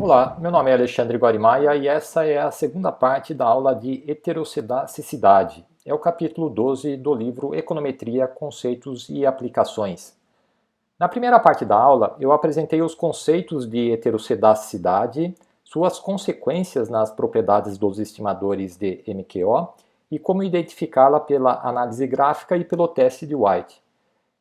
Olá, meu nome é Alexandre Guarimaia e essa é a segunda parte da aula de heterocedasticidade. É o capítulo 12 do livro Econometria, Conceitos e Aplicações. Na primeira parte da aula, eu apresentei os conceitos de heterocedasticidade, suas consequências nas propriedades dos estimadores de MQO e como identificá-la pela análise gráfica e pelo teste de White.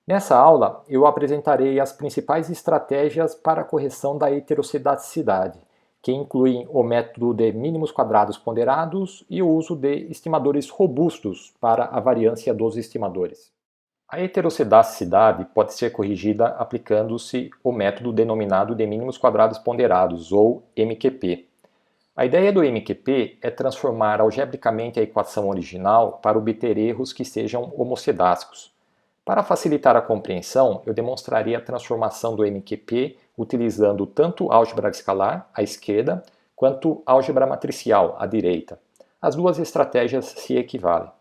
Nessa aula, eu apresentarei as principais estratégias para a correção da heterocedaticidade, que incluem o método de mínimos quadrados ponderados e o uso de estimadores robustos para a variância dos estimadores. A heterocedaticidade pode ser corrigida aplicando-se o método denominado de mínimos quadrados ponderados, ou MQP. A ideia do MQP é transformar algebricamente a equação original para obter erros que sejam homocedásticos. Para facilitar a compreensão, eu demonstrarei a transformação do MQP utilizando tanto álgebra escalar, à esquerda, quanto álgebra matricial, à direita. As duas estratégias se equivalem.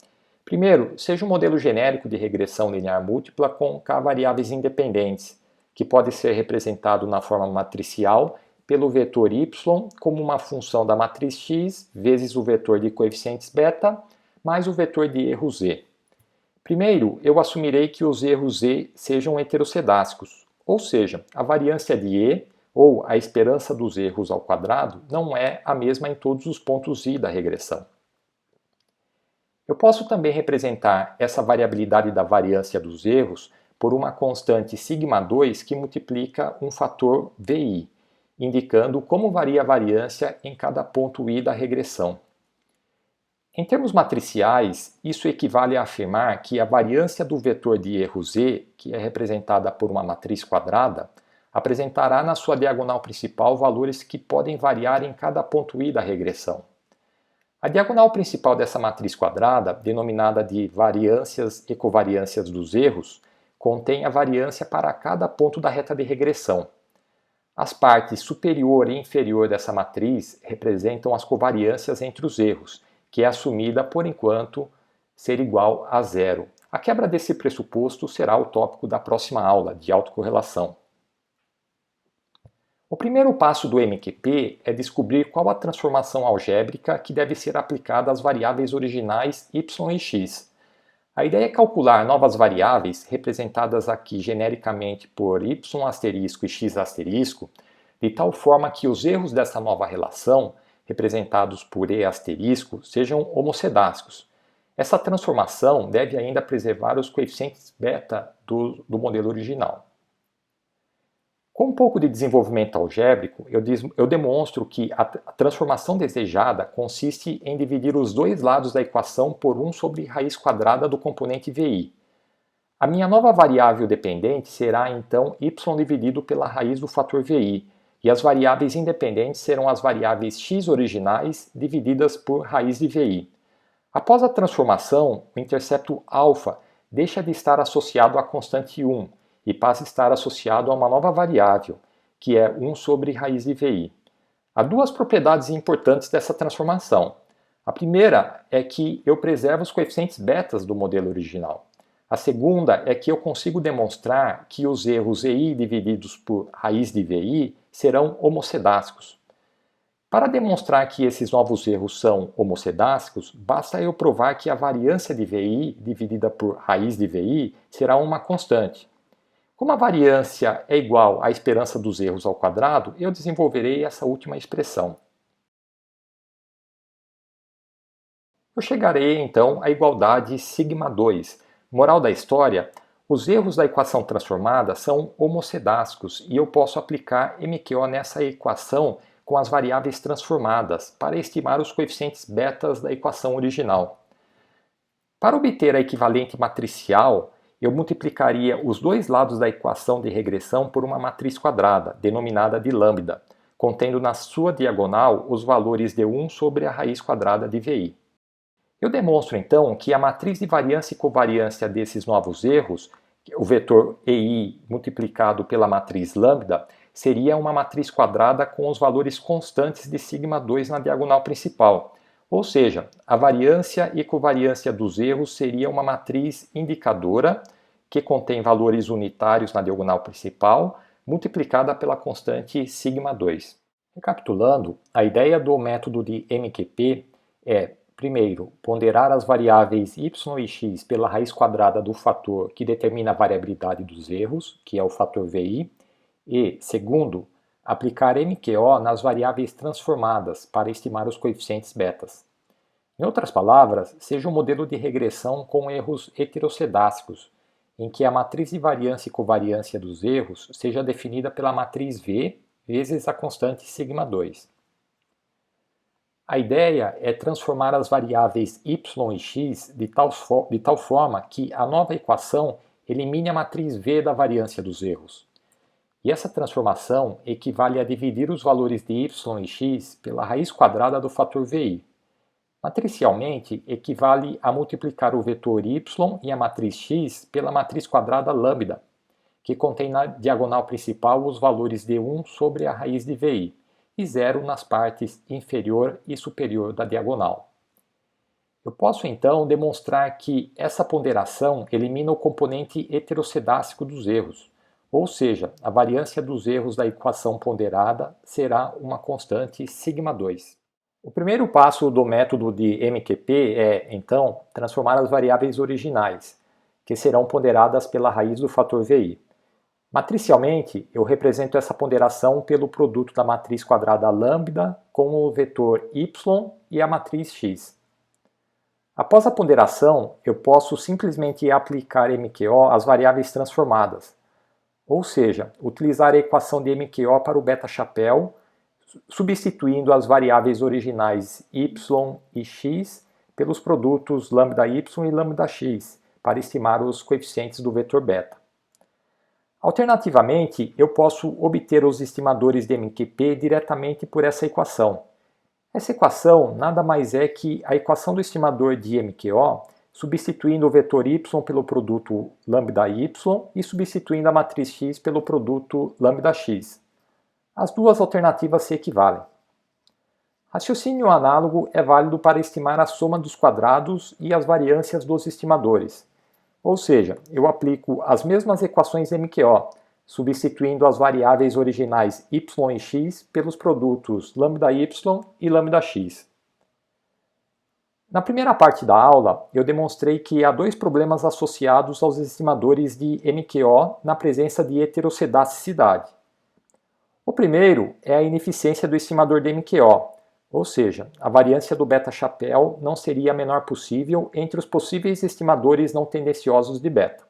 Primeiro, seja um modelo genérico de regressão linear múltipla com k variáveis independentes, que pode ser representado na forma matricial pelo vetor y como uma função da matriz x vezes o vetor de coeficientes beta mais o vetor de erro z. Primeiro, eu assumirei que os erros E sejam heterocedásticos, ou seja, a variância de E, ou a esperança dos erros ao quadrado, não é a mesma em todos os pontos I da regressão. Eu posso também representar essa variabilidade da variância dos erros por uma constante σ2 que multiplica um fator VI, indicando como varia a variância em cada ponto I da regressão. Em termos matriciais, isso equivale a afirmar que a variância do vetor de erro z, que é representada por uma matriz quadrada, apresentará na sua diagonal principal valores que podem variar em cada ponto i da regressão. A diagonal principal dessa matriz quadrada, denominada de variâncias e covariâncias dos erros, contém a variância para cada ponto da reta de regressão. As partes superior e inferior dessa matriz representam as covariâncias entre os erros, que é assumida, por enquanto, ser igual a zero. A quebra desse pressuposto será o tópico da próxima aula, de autocorrelação. O primeiro passo do MQP é descobrir qual a transformação algébrica que deve ser aplicada às variáveis originais y e x. A ideia é calcular novas variáveis, representadas aqui genericamente por y asterisco e x asterisco, de tal forma que os erros dessa nova relação, representados por E asterisco, sejam homocedásticos. Essa transformação deve ainda preservar os coeficientes beta do modelo original. Com um pouco de desenvolvimento algébrico, eu demonstro que a transformação desejada consiste em dividir os dois lados da equação por 1 sobre raiz quadrada do componente VI. A minha nova variável dependente será então y dividido pela raiz do fator VI, e as variáveis independentes serão as variáveis x originais divididas por raiz de VI. Após a transformação, o intercepto α deixa de estar associado à constante 1 e passa a estar associado a uma nova variável, que é 1 sobre raiz de VI. Há duas propriedades importantes dessa transformação. A primeira é que eu preservo os coeficientes betas do modelo original. A segunda é que eu consigo demonstrar que os erros EI divididos por raiz de VI serão homocedásticos. Para demonstrar que esses novos erros são homocedásticos, basta eu provar que a variância de VI dividida por raiz de VI será uma constante. Como a variância é igual à esperança dos erros ao quadrado, eu desenvolverei essa última expressão. Eu chegarei então à igualdade σ2. Moral da história: os erros da equação transformada são homocedásticos e eu posso aplicar MQO nessa equação com as variáveis transformadas para estimar os coeficientes betas da equação original. Para obter a equivalente matricial, eu multiplicaria os dois lados da equação de regressão por uma matriz quadrada, denominada de lambda, contendo na sua diagonal os valores de 1 sobre a raiz quadrada de VI. Eu demonstro então que a matriz de variância e covariância desses novos erros, o vetor EI multiplicado pela matriz lambda, seria uma matriz quadrada com os valores constantes de σ2 na diagonal principal. Ou seja, a variância e covariância dos erros seria uma matriz indicadora, que contém valores unitários na diagonal principal, multiplicada pela constante σ2. Recapitulando, a ideia do método de MQP é, primeiro, ponderar as variáveis y e x pela raiz quadrada do fator que determina a variabilidade dos erros, que é o fator VI, e, segundo, aplicar MQO nas variáveis transformadas para estimar os coeficientes betas. Em outras palavras, seja um modelo de regressão com erros heterocedásticos, em que a matriz de variância e covariância dos erros seja definida pela matriz V vezes a constante σ2. A ideia é transformar as variáveis y e x de tal forma que a nova equação elimine a matriz V da variância dos erros. E essa transformação equivale a dividir os valores de y e x pela raiz quadrada do fator VI. Matricialmente, equivale a multiplicar o vetor y e a matriz x pela matriz quadrada lambda, que contém na diagonal principal os valores de 1 sobre a raiz de VI, e 0 nas partes inferior e superior da diagonal. Eu posso então demonstrar que essa ponderação elimina o componente heterocedástico dos erros, ou seja, a variância dos erros da equação ponderada será uma constante σ2. O primeiro passo do método de MQP é, então, transformar as variáveis originais, que serão ponderadas pela raiz do fator VI. Matricialmente, eu represento essa ponderação pelo produto da matriz quadrada lambda com o vetor y e a matriz x. Após a ponderação, eu posso simplesmente aplicar MQO às variáveis transformadas, ou seja, utilizar a equação de MQO para o beta-chapéu, substituindo as variáveis originais y e x pelos produtos lambda_y e lambda_x para estimar os coeficientes do vetor beta. Alternativamente, eu posso obter os estimadores de MQP diretamente por essa equação. Essa equação nada mais é que a equação do estimador de MQO, substituindo o vetor y pelo produto lambda_y e substituindo a matriz x pelo produto lambda_x. As duas alternativas se equivalem. Raciocínio análogo é válido para estimar a soma dos quadrados e as variâncias dos estimadores. Ou seja, eu aplico as mesmas equações MQO, substituindo as variáveis originais y e x pelos produtos lambda_y e lambda_x. Na primeira parte da aula, eu demonstrei que há dois problemas associados aos estimadores de MQO na presença de heterocedaticidade. O primeiro é a ineficiência do estimador de MQO, ou seja, a variância do beta-chapéu não seria a menor possível entre os possíveis estimadores não tendenciosos de beta.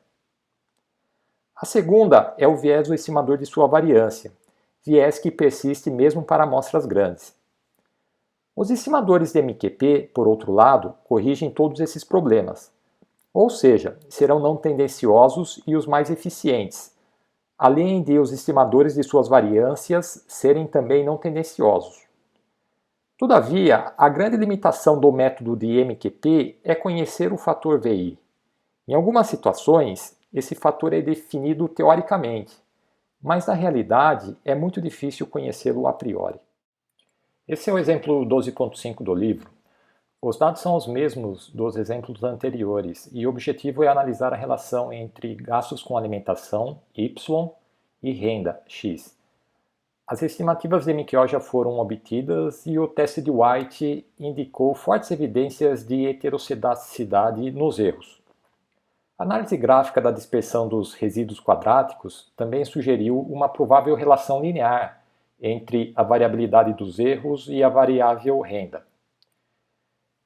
A segunda é o viés do estimador de sua variância, viés que persiste mesmo para amostras grandes. Os estimadores de MQP, por outro lado, corrigem todos esses problemas, ou seja, serão não tendenciosos e os mais eficientes, além de os estimadores de suas variâncias serem também não tendenciosos. Todavia, a grande limitação do método de MQP é conhecer o fator VI. Em algumas situações, esse fator é definido teoricamente, mas na realidade é muito difícil conhecê-lo a priori. Esse é o exemplo 12.5 do livro. Os dados são os mesmos dos exemplos anteriores e o objetivo é analisar a relação entre gastos com alimentação, Y, e renda, X. As estimativas de MQO já foram obtidas e o teste de White indicou fortes evidências de heterocedaticidade nos erros. A análise gráfica da dispersão dos resíduos quadráticos também sugeriu uma provável relação linear entre a variabilidade dos erros e a variável renda.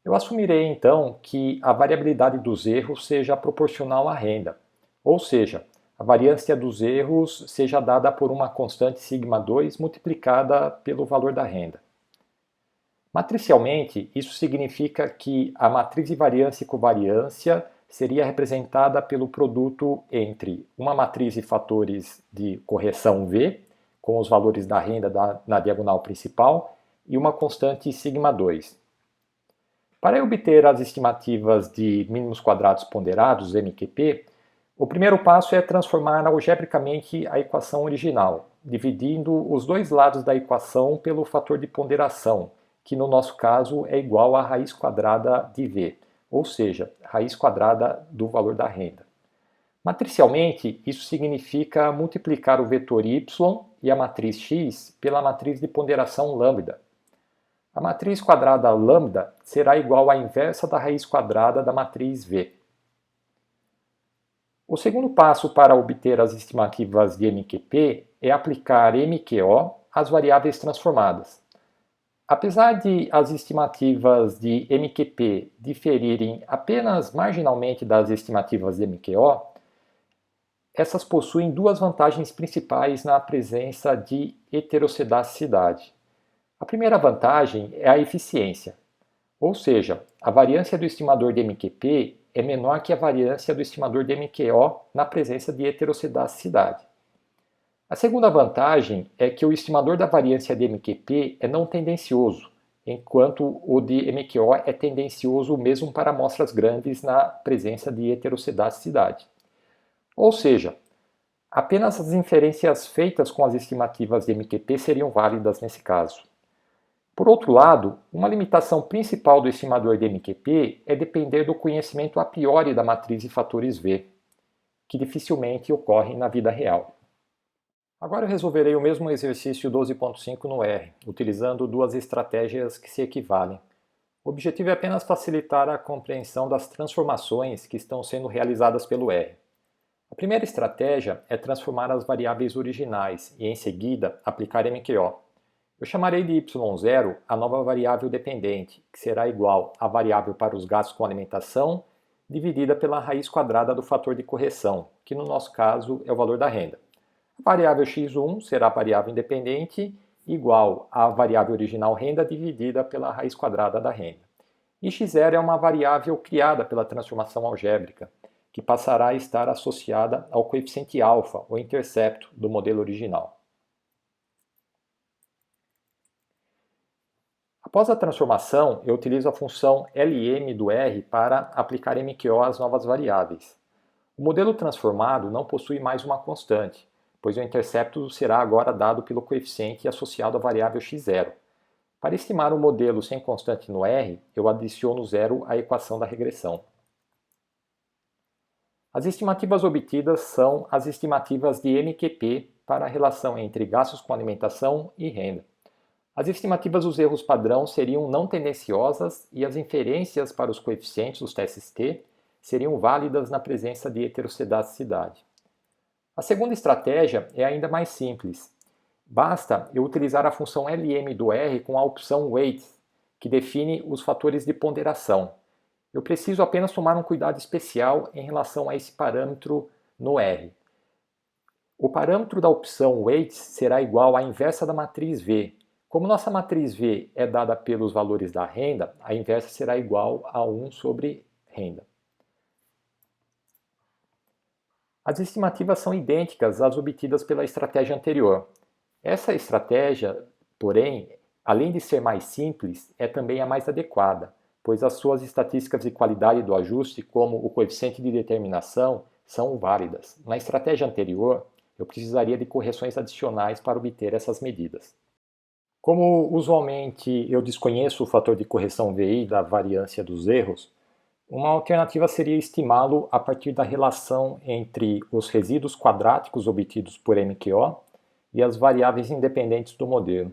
Eu assumirei então que a variabilidade dos erros seja proporcional à renda, ou seja, a variância dos erros seja dada por uma constante σ2 multiplicada pelo valor da renda. Matricialmente, isso significa que a matriz de variância e covariância seria representada pelo produto entre uma matriz de fatores de correção V, com os valores da renda na diagonal principal, e uma constante σ2. Para obter as estimativas de mínimos quadrados ponderados, MQP, o primeiro passo é transformar algebricamente a equação original, dividindo os dois lados da equação pelo fator de ponderação, que no nosso caso é igual à raiz quadrada de V, ou seja, raiz quadrada do valor da renda. Matricialmente, isso significa multiplicar o vetor y e a matriz x pela matriz de ponderação lambda. A matriz quadrada lambda será igual à inversa da raiz quadrada da matriz V. O segundo passo para obter as estimativas de MQP é aplicar MQO às variáveis transformadas. Apesar de as estimativas de MQP diferirem apenas marginalmente das estimativas de MQO, essas possuem duas vantagens principais na presença de heterocedacidade. A primeira vantagem é a eficiência, ou seja, a variância do estimador de MQP é menor que a variância do estimador de MQO na presença de heterocedacidade. A segunda vantagem é que o estimador da variância de MQP é não tendencioso, enquanto o de MQO é tendencioso mesmo para amostras grandes na presença de heterocedacidade. Ou seja, apenas as inferências feitas com as estimativas de MQP seriam válidas nesse caso. Por outro lado, uma limitação principal do estimador de MQP é depender do conhecimento a priori da matriz de fatores V, que dificilmente ocorre na vida real. Agora eu resolverei o mesmo exercício 12.5 no R, utilizando duas estratégias que se equivalem. O objetivo é apenas facilitar a compreensão das transformações que estão sendo realizadas pelo R. A primeira estratégia é transformar as variáveis originais e, em seguida, aplicar MQO. Eu chamarei de y0 a nova variável dependente, que será igual à variável para os gastos com alimentação, dividida pela raiz quadrada do fator de correção, que no nosso caso é o valor da renda. A variável x1 será a variável independente igual à variável original renda dividida pela raiz quadrada da renda. E x0 é uma variável criada pela transformação algébrica, que passará a estar associada ao coeficiente alfa, ou intercepto, do modelo original. Após a transformação, eu utilizo a função LM do R para aplicar MQO às novas variáveis. O modelo transformado não possui mais uma constante, pois o intercepto será agora dado pelo coeficiente associado à variável x0. Para estimar o modelo sem constante no R, eu adiciono zero à equação da regressão. As estimativas obtidas são as estimativas de MQP para a relação entre gastos com alimentação e renda. As estimativas dos erros padrão seriam não tendenciosas e as inferências para os coeficientes dos testes T seriam válidas na presença de heterocedacidade. A segunda estratégia é ainda mais simples. Basta eu utilizar a função LM do R com a opção Weights, que define os fatores de ponderação. Eu preciso apenas tomar um cuidado especial em relação a esse parâmetro no R. O parâmetro da opção Weights será igual à inversa da matriz V. Como nossa matriz V é dada pelos valores da renda, a inversa será igual a 1 sobre renda. As estimativas são idênticas às obtidas pela estratégia anterior. Essa estratégia, porém, além de ser mais simples, é também a mais adequada, pois as suas estatísticas de qualidade do ajuste, como o coeficiente de determinação, são válidas. Na estratégia anterior, eu precisaria de correções adicionais para obter essas medidas. Como usualmente eu desconheço o fator de correção VI da variância dos erros, uma alternativa seria estimá-lo a partir da relação entre os resíduos quadráticos obtidos por MQO e as variáveis independentes do modelo.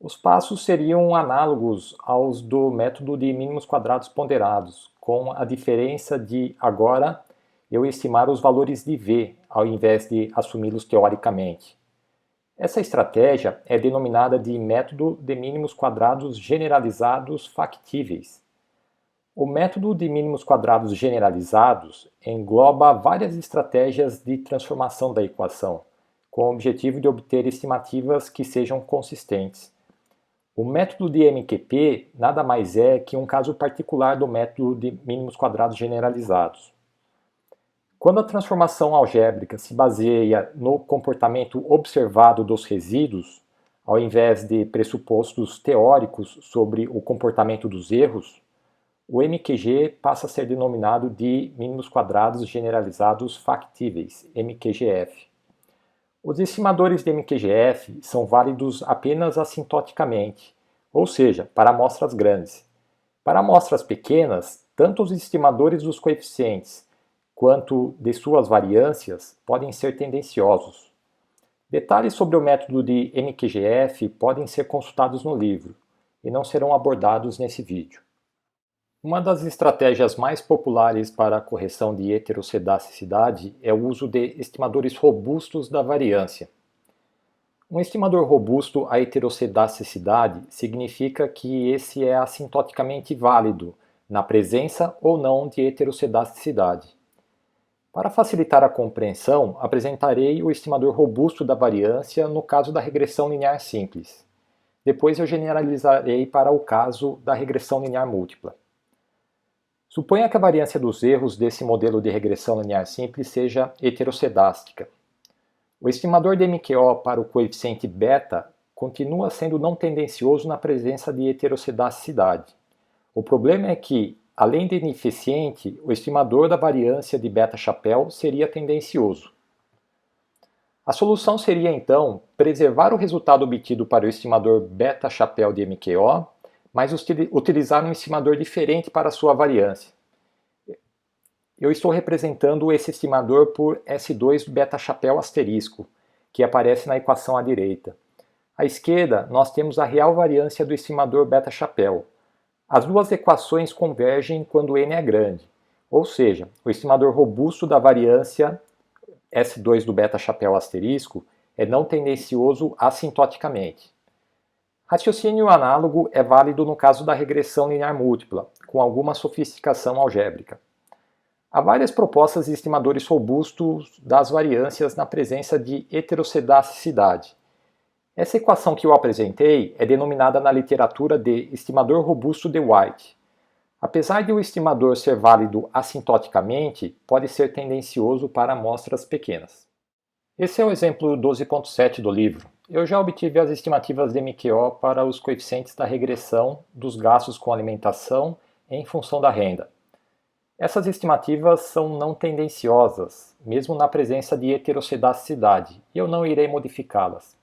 Os passos seriam análogos aos do método de mínimos quadrados ponderados, com a diferença de, agora, eu estimar os valores de V, ao invés de assumi-los teoricamente. Essa estratégia é denominada de método de mínimos quadrados generalizados factíveis. O método de mínimos quadrados generalizados engloba várias estratégias de transformação da equação, com o objetivo de obter estimativas que sejam consistentes. O método de MQP nada mais é que um caso particular do método de mínimos quadrados generalizados. Quando a transformação algébrica se baseia no comportamento observado dos resíduos, ao invés de pressupostos teóricos sobre o comportamento dos erros, o MQG passa a ser denominado de mínimos quadrados generalizados factíveis, MQGF. Os estimadores de MQGF são válidos apenas assintoticamente, ou seja, para amostras grandes. Para amostras pequenas, tanto os estimadores dos coeficientes quanto de suas variâncias podem ser tendenciosos. Detalhes sobre o método de MQGF podem ser consultados no livro e não serão abordados nesse vídeo. Uma das estratégias mais populares para a correção de heterocedasticidade é o uso de estimadores robustos da variância. Um estimador robusto à heterocedasticidade significa que esse é assintoticamente válido na presença ou não de heterocedasticidade. Para facilitar a compreensão, apresentarei o estimador robusto da variância no caso da regressão linear simples. Depois eu generalizarei para o caso da regressão linear múltipla. Suponha que a variância dos erros desse modelo de regressão linear simples seja heterocedástica. O estimador de MQO para o coeficiente beta continua sendo não tendencioso na presença de heterocedasticidade. O problema é que, além de ineficiente, o estimador da variância de beta-chapéu seria tendencioso. A solução seria, então, preservar o resultado obtido para o estimador beta-chapéu de MQO, mas utilizar um estimador diferente para a sua variância. Eu estou representando esse estimador por S2 beta-chapéu asterisco, que aparece na equação à direita. À esquerda, nós temos a real variância do estimador beta-chapéu. As duas equações convergem quando n é grande, ou seja, o estimador robusto da variância S2 do beta-chapéu asterisco é não tendencioso assintoticamente. Raciocínio análogo é válido no caso da regressão linear múltipla, com alguma sofisticação algébrica. Há várias propostas de estimadores robustos das variâncias na presença de heterocedasticidade. Essa equação que eu apresentei é denominada na literatura de estimador robusto de White. Apesar de o estimador ser válido assintoticamente, pode ser tendencioso para amostras pequenas. Esse é o exemplo 12.7 do livro. Eu já obtive as estimativas de MQO para os coeficientes da regressão dos gastos com alimentação em função da renda. Essas estimativas são não tendenciosas, mesmo na presença de heterocedasticidade, e eu não irei modificá-las.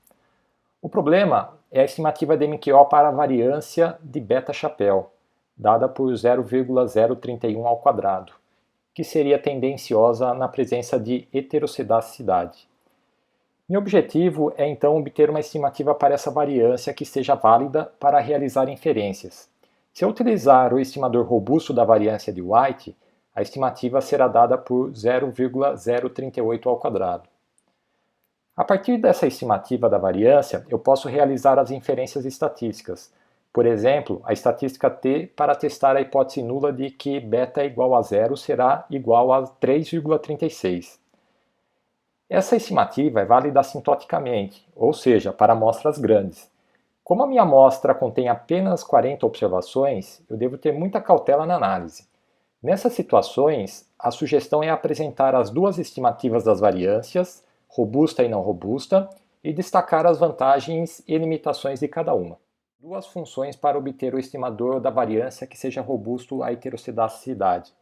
O problema é a estimativa de MQO para a variância de beta-chapéu, dada por 0,031 ao quadrado, que seria tendenciosa na presença de heterocedasticidade. Meu objetivo é então obter uma estimativa para essa variância que seja válida para realizar inferências. Se eu utilizar o estimador robusto da variância de White, a estimativa será dada por 0,038 ao quadrado. A partir dessa estimativa da variância, eu posso realizar as inferências estatísticas. Por exemplo, a estatística T para testar a hipótese nula de que beta igual a zero será igual a 3,36. Essa estimativa é válida assintoticamente, ou seja, para amostras grandes. Como a minha amostra contém apenas 40 observações, eu devo ter muita cautela na análise. Nessas situações, a sugestão é apresentar as duas estimativas das variâncias, robusta e não robusta, e destacar as vantagens e limitações de cada uma. Duas funções para obter o estimador da variância que seja robusto à heterocedasticidade.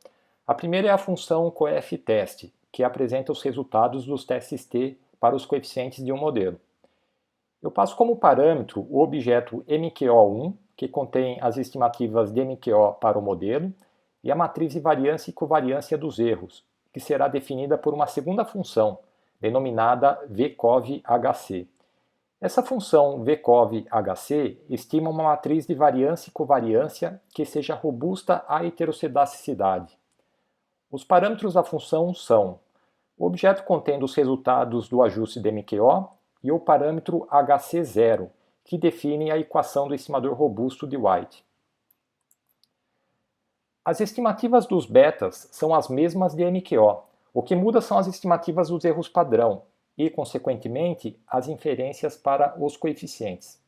A primeira é a função coef_test, que apresenta os resultados dos testes T para os coeficientes de um modelo. Eu passo como parâmetro o objeto MQO1, que contém as estimativas de MQO para o modelo, e a matriz de variância e covariância dos erros, que será definida por uma segunda função, denominada VCOV-HC. Essa função VCOV-HC estima uma matriz de variância e covariância que seja robusta à heterocedasticidade. Os parâmetros da função são o objeto contendo os resultados do ajuste de MQO e o parâmetro HC0, que define a equação do estimador robusto de White. As estimativas dos betas são as mesmas de MQO. O que muda são as estimativas dos erros padrão e, consequentemente, as inferências para os coeficientes.